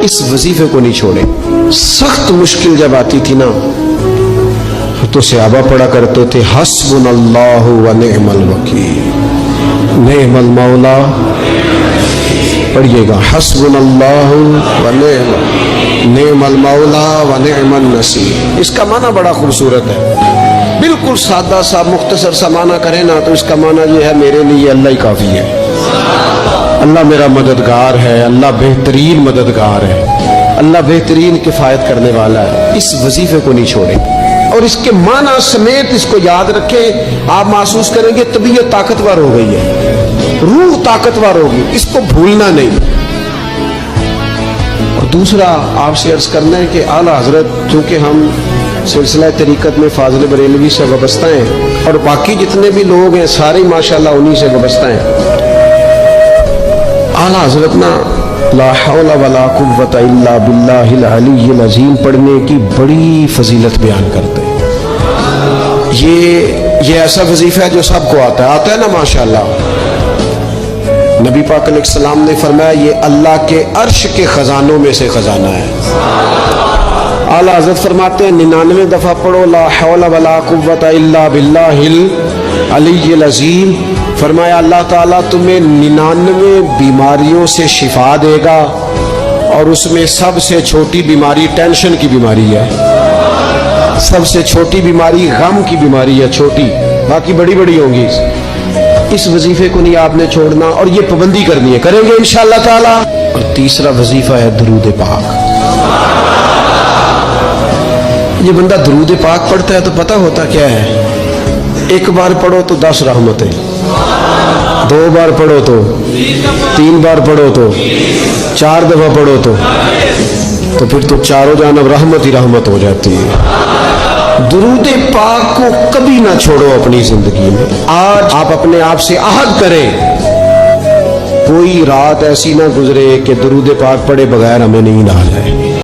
اس وظیفے کو نہیں چھوڑے. سخت مشکل جب آتی تھی نا تو صحابہ پڑھا کرتے تھے حسبنا اللہ و نعم الوکیل، نعم المولا. پڑھیے گا حسبنا اللہ و نعم المولا و نعم النصیر. اس کا معنی بڑا خوبصورت ہے. بالکل سادہ سا مختصر سا معنی کریں نا تو اس کا معنی یہ ہے میرے لیے اللہ ہی کافی ہے. اللہ میرا مددگار ہے، اللہ بہترین مددگار ہے، اللہ بہترین کفایت کرنے والا ہے. اس وظیفے کو نہیں چھوڑیں اور اس کے معنی سمیت اس کو یاد رکھیں. آپ محسوس کریں گے طبیعت طاقتور ہو گئی ہے، روح طاقتور ہوگی. اس کو بھولنا نہیں. اور دوسرا آپ سے عرض کرنا ہے کہ اعلیٰ حضرت چونکہ ہم سلسلہ طریقت میں فاضل بریلوی سے وابستہ ہیں اور باقی جتنے بھی لوگ ہیں سارے ماشاءاللہ انہی سے وابستہ ہیں. اعلیٰ حضرت نا لا حول ولا قوت الا باللہ العلی العظیم پڑھنے کی بڑی فضیلت بیان کرتے ہیں. یہ ایسا وظیفہ ہے جو سب کو آتا ہے نا ماشاءاللہ. نبی پاک علیہ السلام نے فرمایا یہ اللہ کے عرش کے خزانوں میں سے خزانہ ہے. اعلیٰ حضرت فرماتے ہیں 99 دفعہ پڑھو لا حول ولا قوت الا باللہ العلی العظیم. فرمایا اللہ تعالیٰ تمہیں 99 بیماریوں سے شفا دے گا اور اس میں سب سے چھوٹی بیماری ٹینشن کی بیماری ہے. سب سے چھوٹی بیماری غم کی بیماری ہے، چھوٹی، باقی بڑی بڑی ہوں گی. اس وظیفے کو نہیں آپ نے چھوڑنا اور یہ پابندی کرنی ہے، کریں گے انشاءاللہ تعالیٰ. اور تیسرا وظیفہ ہے درود پاک. یہ بندہ درود پاک پڑھتا ہے تو پتہ ہوتا کیا ہے، ایک بار پڑھو تو 10 رحمتیں، 2 بار پڑھو تو 3 بار پڑھو تو 4 دفعہ پڑھو تو پھر تو چاروں جانب رحمت ہی رحمت ہو جاتی ہے. درود پاک کو کبھی نہ چھوڑو اپنی زندگی میں. آج آپ اپنے آپ سے عہد کریں کوئی رات ایسی نہ گزرے کہ درود پاک پڑھے بغیر ہمیں نیند آ جائے.